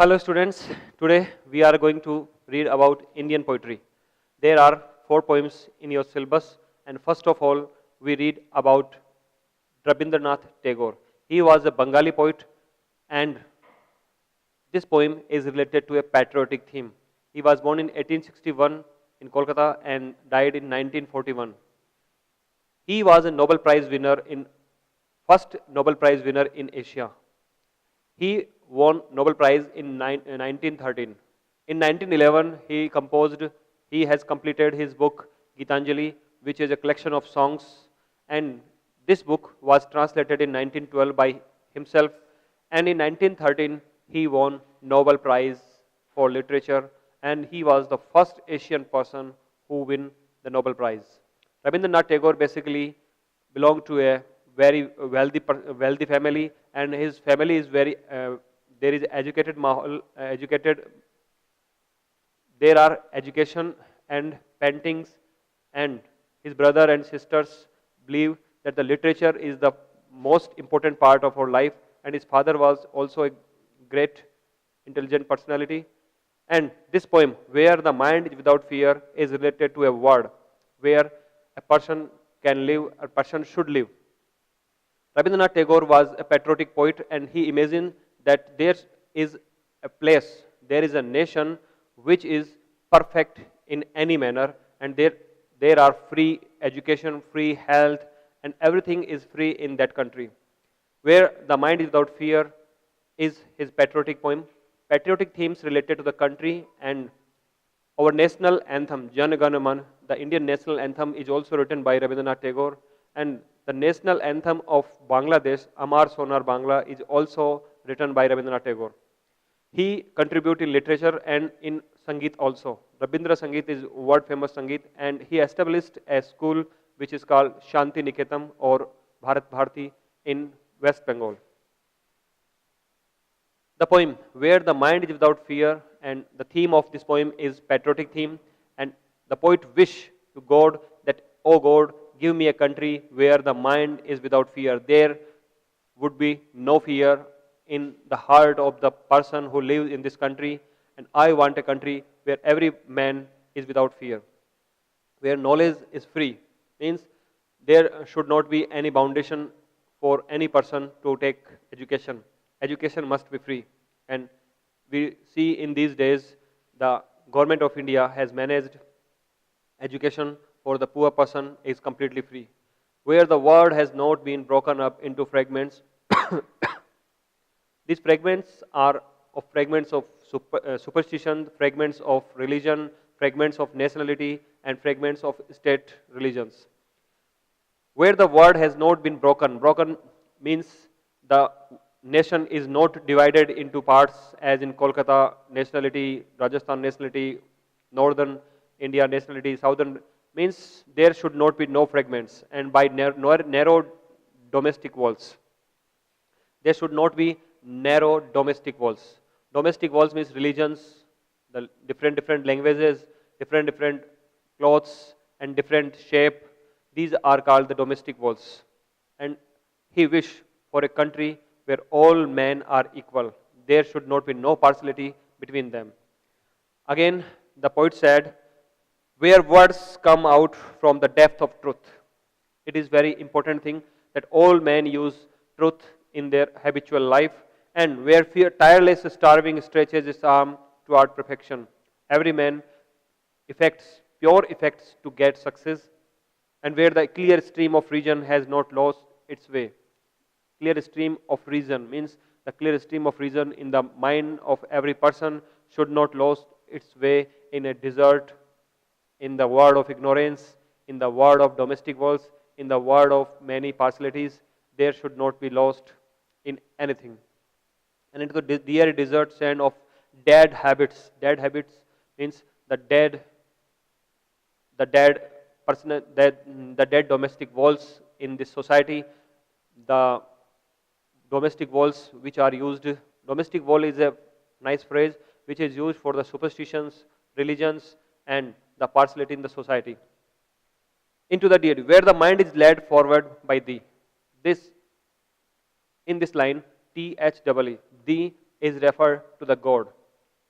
Hello students, today we are going to read about Indian poetry. There are 4 poems in your syllabus, and first of all we read about Rabindranath Tagore. He was a Bengali poet, and this poem is related to a patriotic theme. He was born in 1861 in Kolkata and died in 1941. He was a Nobel Prize winner in first Nobel Prize winner in Asia. He won Nobel Prize in 1913. In 1911, he has completed his book Gitanjali, which is a collection of songs, and this book was translated in 1912 by himself, and in 1913 he won Nobel Prize for literature, and he was the first Asian person who win the Nobel Prize. Rabindranath Tagore basically belonged to a very wealthy family, and his family is very there is educated mahal, educated. There are education and paintings, and his brother and sisters believe that the literature is the most important part of our life, and his father was also a great intelligent personality. And this poem, where the mind is without fear, is related to a word where a person can live, a person should live. Rabindranath Tagore was a patriotic poet, and he imagined that there is a place, there is a nation which is perfect in any manner, and there are free education, free health, and everything is free in that country. Where the mind is without fear is his patriotic poem. Patriotic themes related to the country, and our national anthem, Jan Gana Man, the Indian national anthem, is also written by Rabindranath Tagore, and the national anthem of Bangladesh, Amar Sonar Bangla, is also written by Rabindranath Tagore. He contributed in literature and in Sangeet also. Rabindra Sangeet is world famous Sangeet, and he established a school which is called Shanti Niketam or Bharat Bharati in West Bengal. The poem, where the mind is without fear, and the theme of this poem is patriotic theme, and the poet wish to God that, oh God, give me a country where the mind is without fear. There would be no fear in the heart of the person who lives in this country, and I want a country where every man is without fear, where knowledge is free. Means there should not be any foundation for any person to take education. Education must be free, and we see in these days the government of India has managed education for the poor person is completely free. Where the world has not been broken up into fragments, these fragments are fragments of superstition, fragments of religion, fragments of nationality, and fragments of state religions. Where the world has not been broken means the nation is not divided into parts as in Kolkata nationality, Rajasthan nationality, northern India nationality, southern, means there should not be no fragments, and by narrow domestic walls. There should not be narrow domestic walls. Domestic walls means religions, the different languages, different clothes, and different shape. These are called the domestic walls. And he wished for a country where all men are equal. There should not be no partiality between them. Again, the poet said, where words come out from the depth of truth. It is very important thing that all men use truth in their habitual life, and where fear tireless starving stretches his arm toward perfection. Every man effects pure effects to get success, and where the clear stream of reason has not lost its way. Clear stream of reason means the clear stream of reason in the mind of every person should not lose its way in a desert, in the world of ignorance, in the world of domestic walls, in the world of many partialities. There should not be lost in anything. And into the dear desert sand of dead habits. Dead habits means the dead person, the dead domestic walls in this society. The domestic walls which are used, domestic wall is a nice phrase which is used for the superstitions, religions, and the partiality in the society. Into the deity, where the mind is led forward by thee. This, in this line, THEE, thee is referred to the God.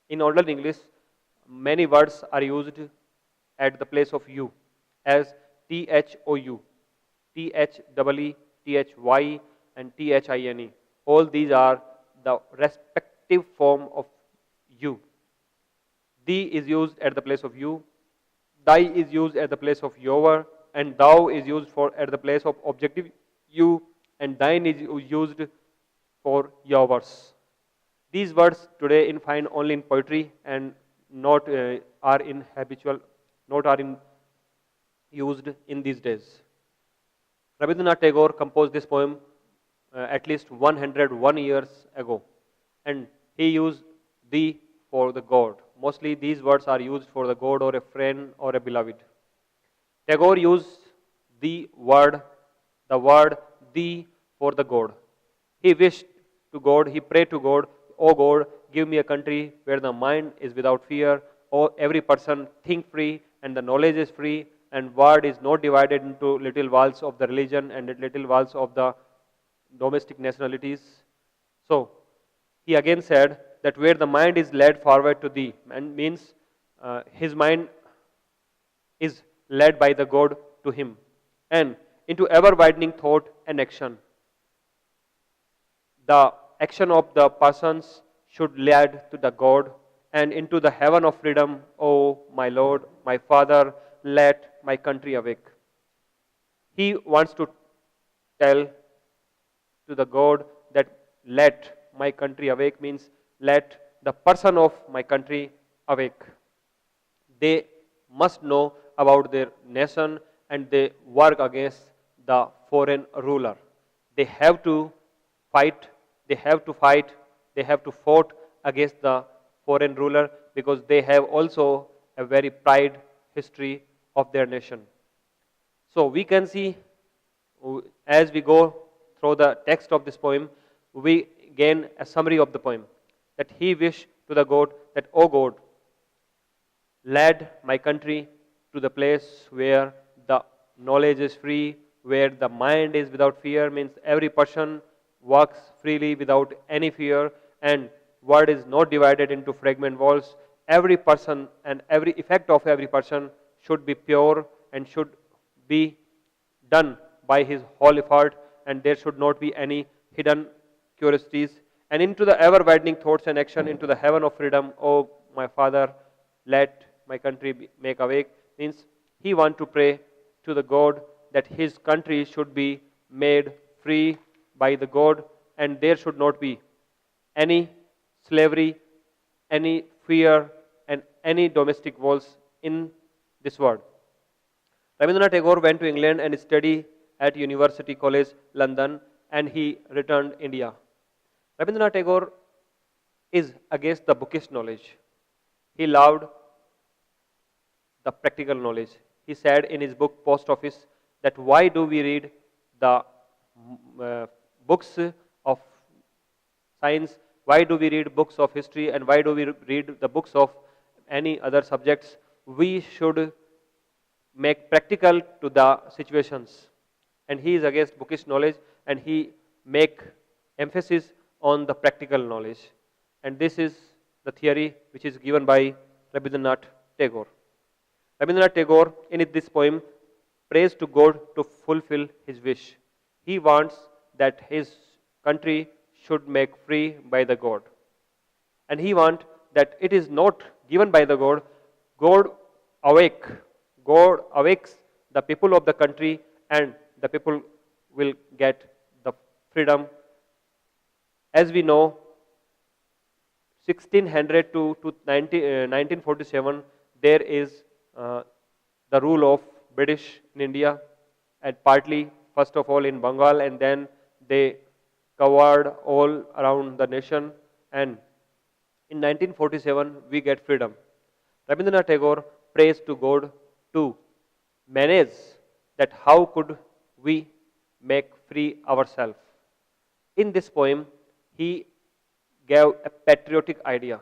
In Older English, many words are used at the place of you as thou, thy, and thine. All these are the respective form of you. Thee is used at the place of you, thy is used at the place of your, and thou is used for at the place of objective you, and thine is used for yours. These words today in find only in poetry and not are in habitual, not are in used in these days. Rabindranath Tagore composed this poem at least 101 years ago, and he used thee for the God. Mostly these words are used for the God or a friend or a beloved. Tagore used the word thee for the God. He wished to God, he prayed to God, "O God, give me a country where the mind is without fear, or every person think free, and the knowledge is free, and word is not divided into little walls of the religion and little walls of the domestic nationalities." So, he again said that where the mind is led forward to thee, and means his mind is led by the God to him, and into ever widening thought and action. The action of the persons should lead to the God, and into the heaven of freedom, O my Lord, my Father, let my country awake. He wants to tell to the God that let my country awake means let the person of my country awake. They must know about their nation and they work against the foreign ruler. They have to fight, they have to fight, they have to fight against the foreign ruler because they have also a very pride history of their nation. So we can see as we go through the text of this poem, we gain a summary of the poem that he wished to the God that, "O God, led my country to the place where the knowledge is free, where the mind is without fear," means every person walks freely without any fear, and word is not divided into fragment walls. Every person and every effect of every person should be pure and should be done by his whole effort, and there should not be any hidden curiosities. And into the ever widening thoughts and action, into the heaven of freedom, "O my Father, let my country make awake," means he want to pray to the God that his country should be made free by the God, and there should not be any slavery, any fear, and any domestic wars in this world. Rabindranath Tagore went to England and studied at University College London, and he returned India. Rabindranath Tagore is against the bookish knowledge. He loved the practical knowledge. He said in his book Post Office that why do we read the books of science, why do we read books of history, and why do we read the books of any other subjects? We should make practical to the situations. And he is against bookish knowledge, and he make emphasis on the practical knowledge. And this is the theory which is given by Rabindranath Tagore. Rabindranath Tagore in this poem prays to God to fulfill his wish. He wants that his country should make free by the God. And he wants that it is not given by the God. God awakes the people of the country, and the people will get the freedom. As we know, 1600 to 1947, there is the rule of British in India, and partly, first of all, in Bengal, and then they covered all around the nation. And in 1947, we get freedom. Rabindranath Tagore prays to God to manage that how could we make free ourselves. In this poem, he gave a patriotic idea.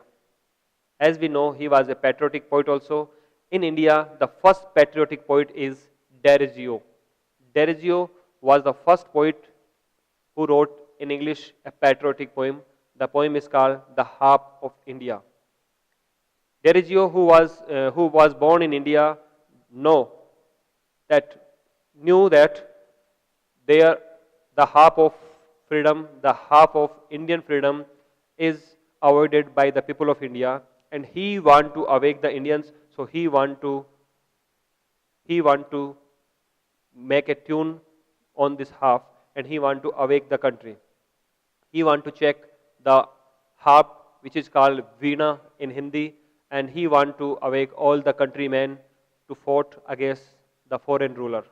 As we know, he was a patriotic poet also. In India, the first patriotic poet is Derezio. Derezio was the first poet who wrote in English a patriotic poem. The poem is called The Harp of India. Derigio, who was born in India, know that knew that there the harp of freedom, the harp of Indian freedom, is avoided by the people of India, and he want to awake the Indians. So he want to make a tune on this harp, and he want to awake the country. He want to check the harp, which is called Veena in Hindi, and he want to awake all the countrymen to fought against the foreign ruler.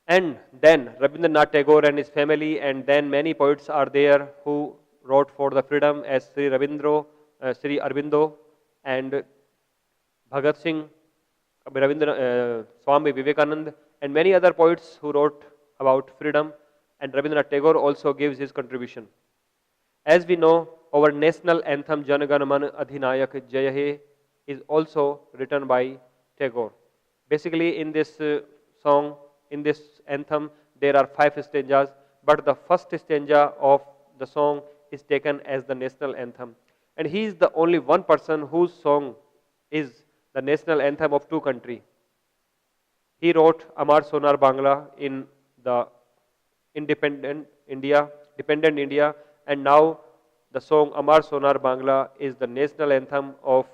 And then Rabindranath Tagore and his family, and then many poets are there who wrote for the freedom, as Sri Aurobindo, and Bhagat Singh, Swami Vivekanand, and many other poets who wrote about freedom. And Rabindranath Tagore also gives his contribution. As we know, our national anthem Jan Gan Man Adhinayak Jai He is also written by Tagore. Basically, in this song, in this anthem, there are 5 stanzas, but the first stanza of the song is taken as the national anthem. And he is the only one person whose song is the national anthem of 2 countries. He wrote Amar Sonar Bangla in the dependent India, and now the song Amar Sonar Bangla is the national anthem of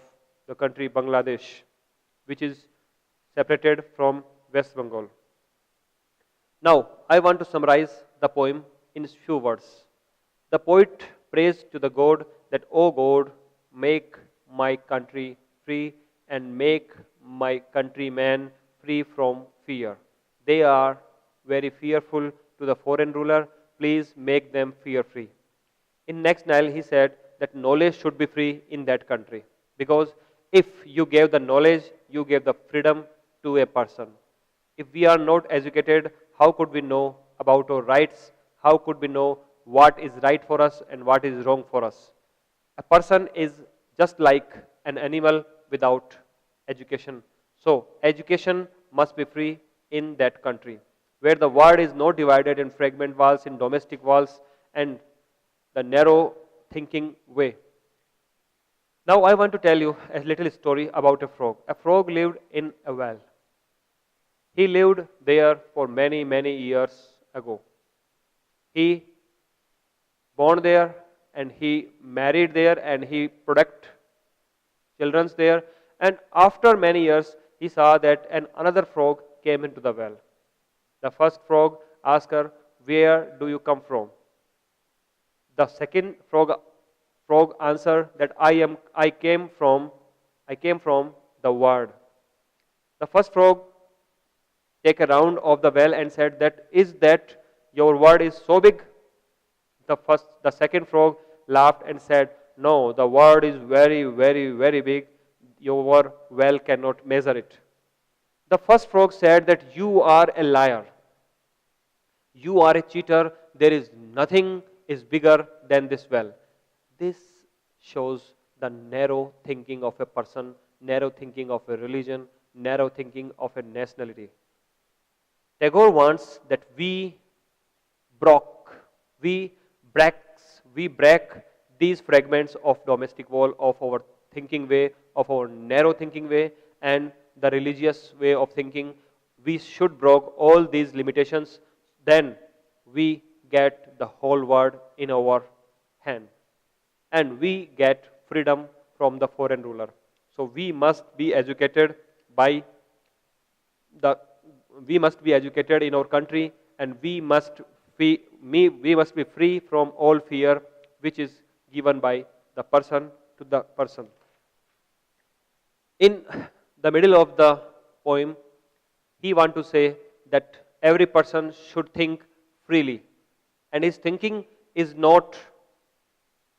the country Bangladesh, which is separated from West Bengal. Now, I want to summarize the poem in few words. The poet prays to the God that, "O God, make my country free and make my countrymen free from fear. They are very fearful to the foreign ruler. Please make them fear-free." In next line, he said that knowledge should be free in that country, because if you gave the knowledge, you gave the freedom to a person. If we are not educated, how could we know about our rights? How could we know what is right for us and what is wrong for us? A person is just like an animal without education. So, education must be free in that country, where the world is not divided in fragment walls, in domestic walls, and the narrow thinking way. Now, I want to tell you a little story about a frog. A frog lived in a well. He lived there for many, many years ago. He born there, and he married there, and he produced children there. And after many years, he saw that another frog came into the well. The first frog asked her, "Where do you come from?" The second frog answered that I came from the world. The first frog take a round of the well and said that, "Is that your world is so big?" The second frog laughed and said, "No, the world is very, very, very big. Your well cannot measure it." The first frog said that, "You are a liar. You are a cheater. There is nothing is bigger than this well." This shows the narrow thinking of a person, narrow thinking of a religion, narrow thinking of a nationality. Tagore wants that we break these fragments of domestic wall, of our thinking way, of our narrow thinking way, and the religious way of thinking. We should break all these limitations. Then we get the whole world in our hand, and we get freedom from the foreign ruler. So we must be educated in our country, and we must be free from all fear, which is given by the person to the person. In the middle of the poem, he wants to say that every person should think freely, and his thinking is not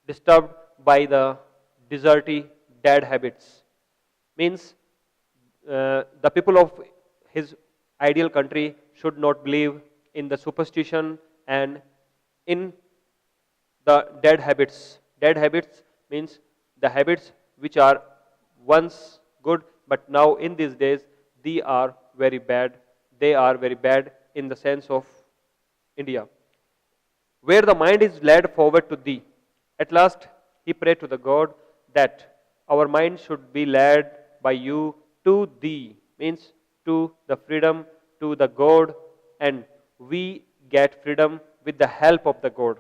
disturbed by the deserty, dead habits. Means the people of his ideal country should not believe in the superstition and in the dead habits. Dead habits means the habits which are once good, but now in these days they are very bad. They are very bad in the sense of India. Where the mind is led forward to thee, At last, he prayed to the God that our mind should be led by you to thee, means to the freedom, to the God, and we get freedom with the help of the God.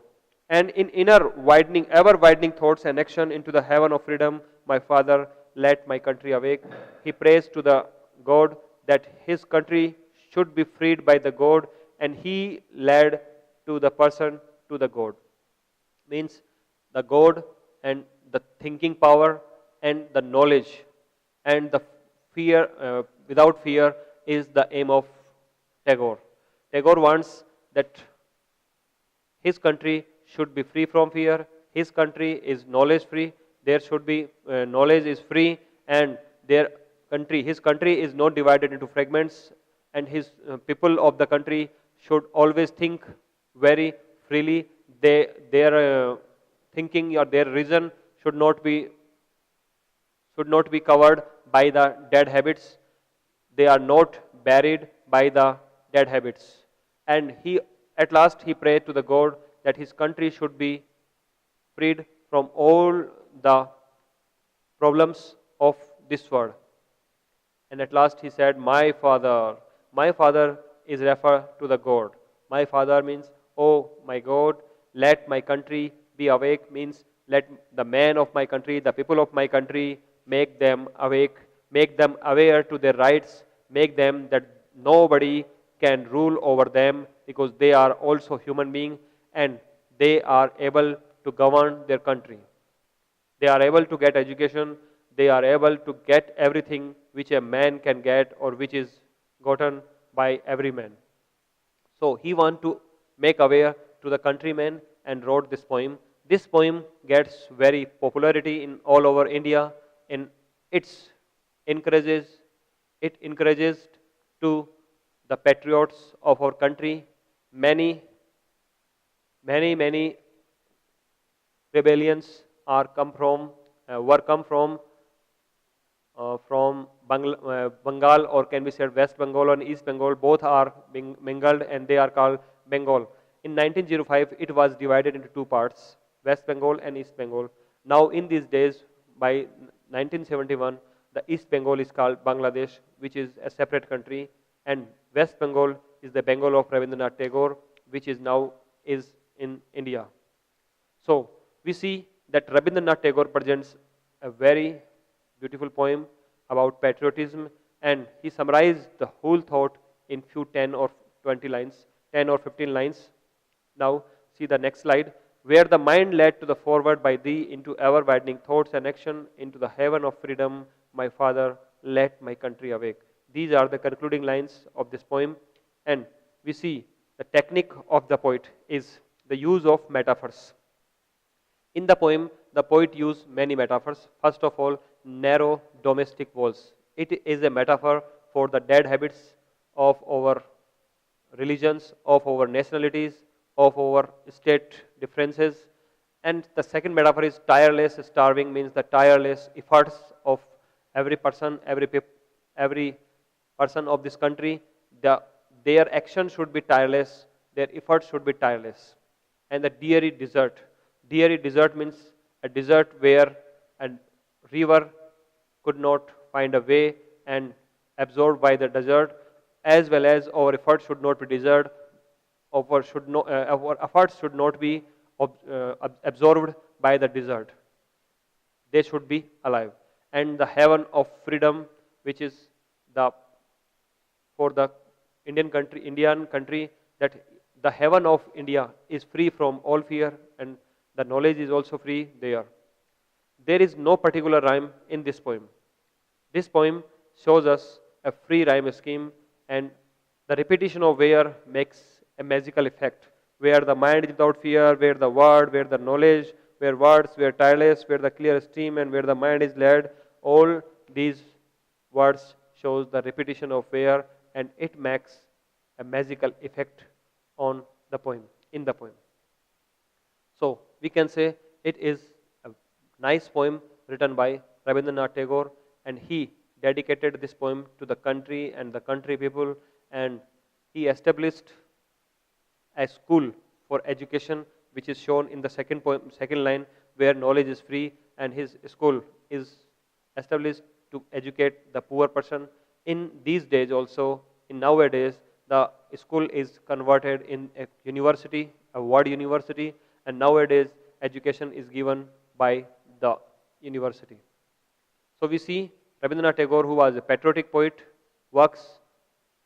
And in inner widening, ever widening thoughts and action into the heaven of freedom, my Father, let my country awake. He prays to the God that his country should be freed by the God, and he led to the person to the God. Means the God and the thinking power and the knowledge and the fear, without fear, is the aim of Tagore. Tagore wants that his country should be free from fear. His country is knowledge free. There should be knowledge is free, and his country is not divided into fragments, and his people of the country should always think very freely. Their thinking or their reason should not be covered by the dead habits. They are not buried by the dead habits. And at last he prayed to the God that his country should be freed from all the problems of this world. And at last he said, my Father. My Father is referred to the God. My Father means, oh my God, let my country be awake, means let the men of my country, the people of my country, make them awake, make them aware to their rights, make them that nobody can rule over them because they are also human beings and they are able to govern their country. They are able to get education, they are able to get everything which a man can get or which is gotten by every man. So he want to make aware to the countrymen and wrote this poem. This poem gets very popularity in all over India, and it encourages to the patriots of our country. Many rebellions were come from Bengal, or can be said West Bengal and East Bengal. Both are being mingled and they are called Bengal. In 1905, it was divided into two parts, West Bengal and East Bengal. Now in these days, by 1971, the East Bengal is called Bangladesh, which is a separate country, and West Bengal is the Bengal of Rabindranath Tagore, which is now is in India. So we see that Rabindranath Tagore presents a very beautiful poem about patriotism, and he summarized the whole thought in few 10 or 20 lines, 10 or 15 lines. Now see the next slide, where the mind led to the forward by thee into ever widening thoughts and action into the heaven of freedom, my Father, let my country awake. These are the concluding lines of this poem, and we see the technique of the poet is the use of metaphors. In the poem, the poet used many metaphors. First of all, narrow domestic walls. It is a metaphor for the dead habits of our religions, of our nationalities, of our state differences. And the second metaphor is tireless starving, means the tireless efforts of every person, every person of this country. Their action should be tireless, their efforts should be tireless. And the dreary desert. Dreary desert means a desert where a river could not find a way and absorbed by the desert, as well as our efforts should not be desert, our efforts should not be absorbed by the desert. They should be alive. And the heaven of freedom, which is for the Indian country, that the heaven of India is free from all fear, and the knowledge is also free there. There is no particular rhyme in this poem. This poem shows us a free rhyme scheme, and the repetition of where makes a magical effect. Where the mind is without fear, where the word, where the knowledge, where words, where tireless, where the clear stream, and where the mind is led. All these words shows the repetition of where, and it makes a magical effect on the poem, in the poem. So we can say it is a nice poem written by Rabindranath Tagore, and he dedicated this poem to the country and the country people, and he established a school for education, which is shown in the second line. where knowledge is free, and his school is established to educate the poor person. In these days also, in nowadays, the school is converted in a university, a world university, and nowadays education is given by the university. So we see Rabindranath Tagore, who was a patriotic poet, works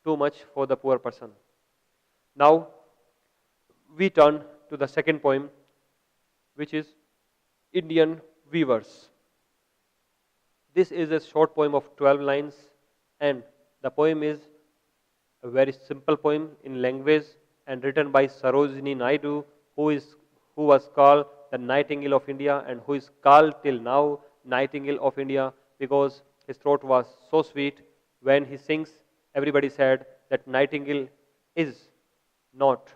too much for the poor person. Now we turn to the second poem, which is Indian Weavers. This is a short poem of 12 lines, and the poem is a very simple poem in language and written by Sarojini Naidu, who was called the Nightingale of India, and who is called till now Nightingale of India because his throat was so sweet. When he sings, everybody said that Nightingale is not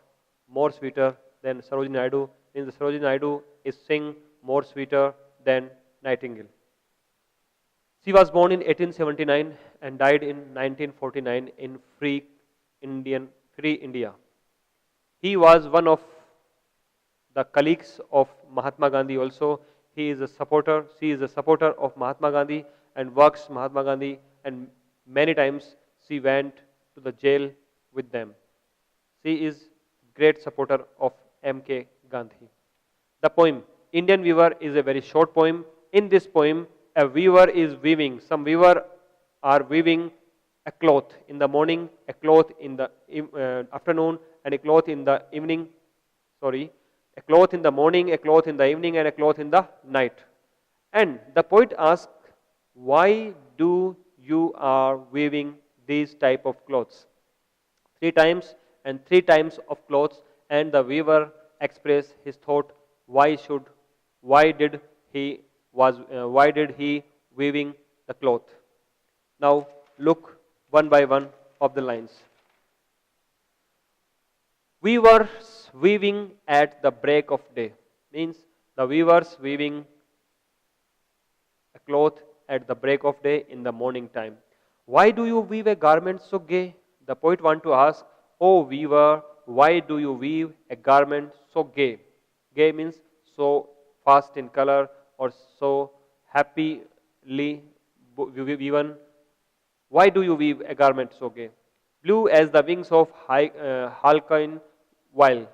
more sweeter than Sarojini Naidu, means Sarojini Naidu is sing more sweeter than Nightingale. She was born in 1879 and died in 1949 in free India. He was one of the colleagues of Mahatma Gandhi also. She is a supporter of Mahatma Gandhi and works Mahatma Gandhi, and many times she went to the jail with them. She is great supporter of MK Gandhi. The poem Indian Weaver is a very short poem. In this poem, a weaver is weaving. Some weaver are weaving a cloth in the morning, a cloth in the afternoon, and a cloth in the evening. A cloth in the morning, a cloth in the evening, and a cloth in the night. And the poet asks, why do you are weaving these type of clothes? 3 times and 3 times of clothes, and the weaver express his thought. Why did he weaving the cloth? Now look one by one of the lines. Weavers weaving at the break of day, means the weavers weaving a cloth at the break of day in the morning time. Why do you weave a garment so gay? The poet want to ask, oh weaver, why do you weave a garment so gay? Gay means so fast in color or so happily woven. Why do you weave a garment so gay? Blue as the wings of halcyon wild.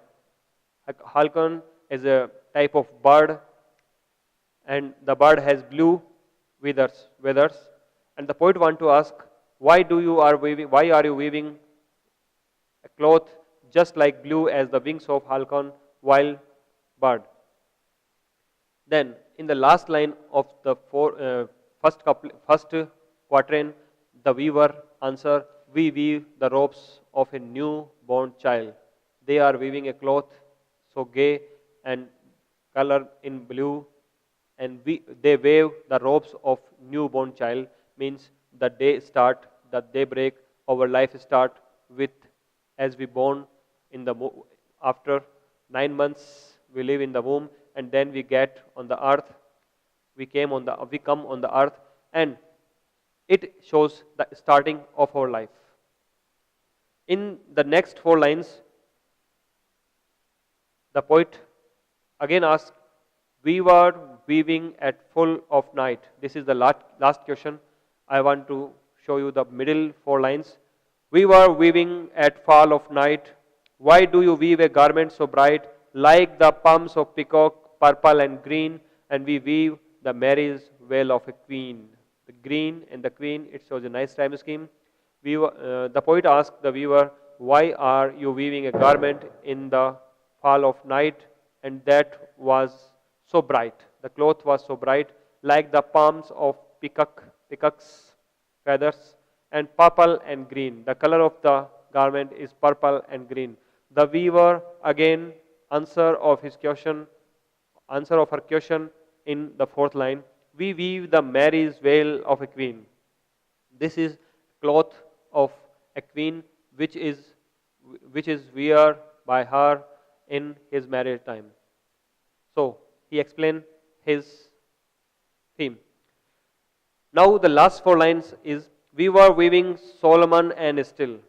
Halcyon is a type of bird, and the bird has blue feathers. And the poet want to ask, why are you weaving a cloth just like blue as the wings of halcyon wild bird? Then in the last line of the first quatrain, the weaver answer, we weave the robes of a newborn child. They are weaving a cloth so gay and color in blue, and they wave the robes of newborn child, means the daybreak, our life start with, as we born in the after 9 months we live in the womb, and then we get on the earth. We come on the earth, and it shows the starting of our life. In the next 4 lines, the poet again asks, we were weaving at full of night. This is the last question. I want to show you the middle 4 lines. We were weaving at fall of night. Why do you weave a garment so bright, like the palms of peacock, purple and green, and we weave the marriage veil of a queen. The green and the queen, it shows a nice rhyme scheme. The poet asked the weaver, why are you weaving a garment in the fall of night, and that was so bright. The cloth was so bright, like the palms of peacock's feathers, and purple and green. The color of the garment is purple and green. The weaver again answer of her question in the 4th line. We weave the marriage veil of a queen. This is cloth of a queen which is wear by her in his marriage time. So he explained his theme. Now the last 4 lines is, we were weaving Solomon and still.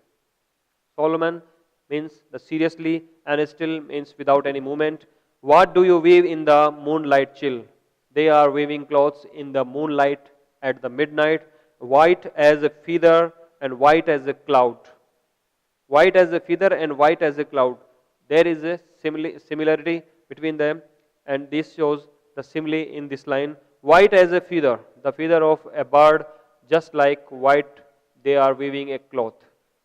Solomon means the seriously, and still means without any movement. What do you weave in the moonlight chill? They are weaving clothes in the moonlight at the midnight, white as a feather and white as a cloud. White as a feather and white as a cloud. There is a similarity between them, and this shows the simile in this line. White as a feather, the feather of a bird, just like white, they are weaving a cloth.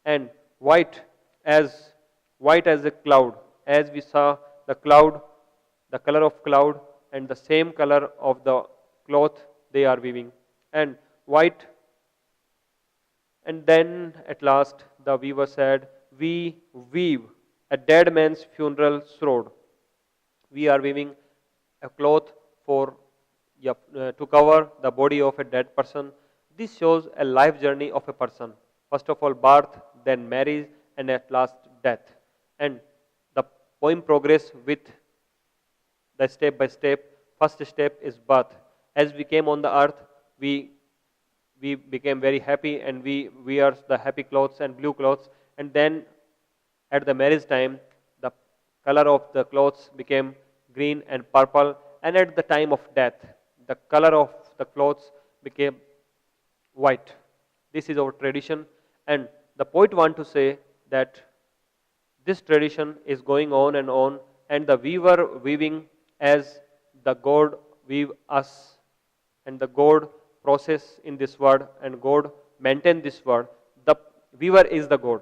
And white as white as a cloud, as we saw the cloud, the color of cloud, and the same color of the cloth they are weaving. And white, and then at last the weaver said, we weave a dead man's funeral shroud. We are weaving a cloth for to cover the body of a dead person. This shows a life journey of a person. First of all, birth, then marriage, and at last death. And the poem progress with the step by step. First step is birth. As we came on the earth, we became very happy and we wear the happy clothes and blue clothes. And then at the marriage time, the color of the clothes became green and purple. And at the time of death, the color of the clothes became white. This is our tradition. And the poet wants to say that this tradition is going on, and the weaver weaving as the God weave us, and the God process in this word, and God maintain this word. The weaver is the God.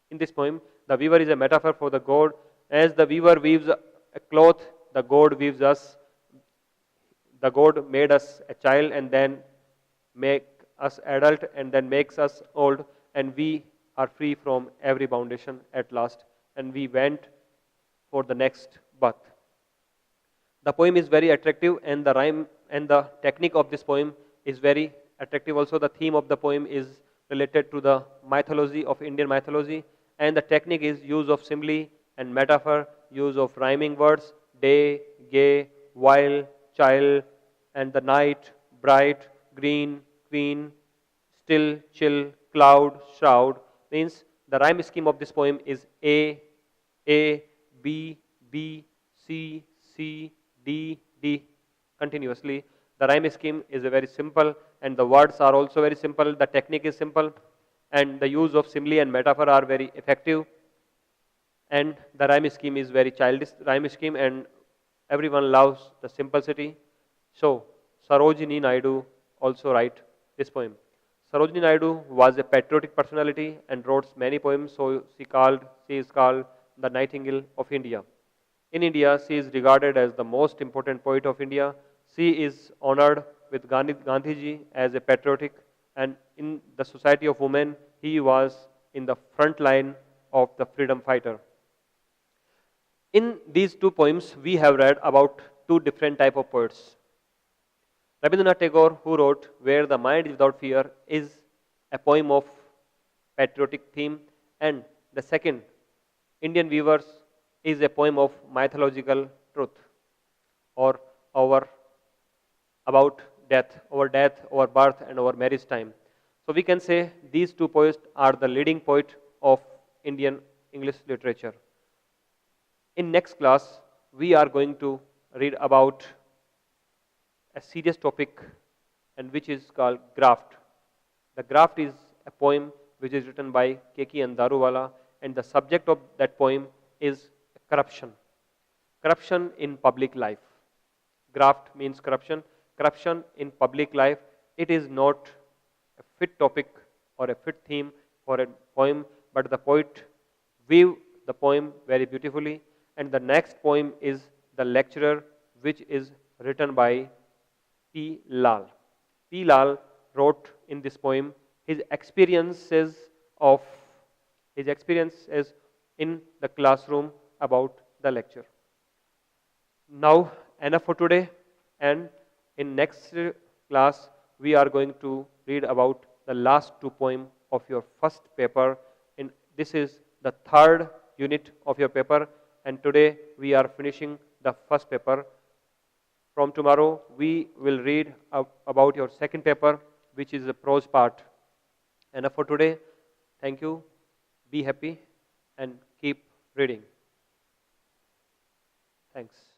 In this poem, the weaver is a metaphor for the God. As the weaver weaves a cloth, the God weaves us. The God made us a child and then make us adult and then makes us old, and we are free from every foundation at last, and we went for the next birth. The poem is very attractive, and the rhyme and the technique of this poem is very attractive. Also, the theme of the poem is related to the mythology of Indian mythology, and the technique is use of simile and metaphor, use of rhyming words, day, gay, while, child, and the night, bright, green, queen, still, chill, cloud, shroud. Means the rhyme scheme of this poem is A, B, B, C, C, D, D, continuously. The rhyme scheme is very simple, and the words are also very simple. The technique is simple, and the use of simile and metaphor are very effective. And the rhyme scheme is very childish rhyme scheme, and everyone loves the simplicity. So Sarojini Naidu also write this poem. Sarojini Naidu was a patriotic personality and wrote many poems, so she is called the Nightingale of India. In India, she is regarded as the most important poet of India. She is honored with Gandhiji as a patriotic, and in the Society of Women, he was in the front line of the freedom fighter. In these two poems, we have read about two different type of poets. Rabindranath Tagore, who wrote Where the Mind is Without Fear, is a poem of patriotic theme, and the second, Indian Weavers, is a poem of mythological truth, or about death, our birth, and our marriage time. So we can say these two poets are the leading poet of Indian English literature. In next class, we are going to read about a serious topic, and which is called graft. The graft is a poem which is written by Keki and Daruwala, and the subject of that poem is corruption. Corruption in public life. Graft means corruption. Corruption in public life. It is not a fit topic or a fit theme for a poem, but the poet weave the poem very beautifully. And the next poem is The Lecturer, which is written by P. Lal. P. Lal wrote in this poem his experiences in the classroom about the lecture. Now enough for today, and in next class we are going to read about the last two poems of your first paper. This is the third unit of your paper, and today we are finishing the first paper. From tomorrow we will read about your second paper, which is the prose part. Enough for today. Thank you. Be happy and keep reading. Thanks.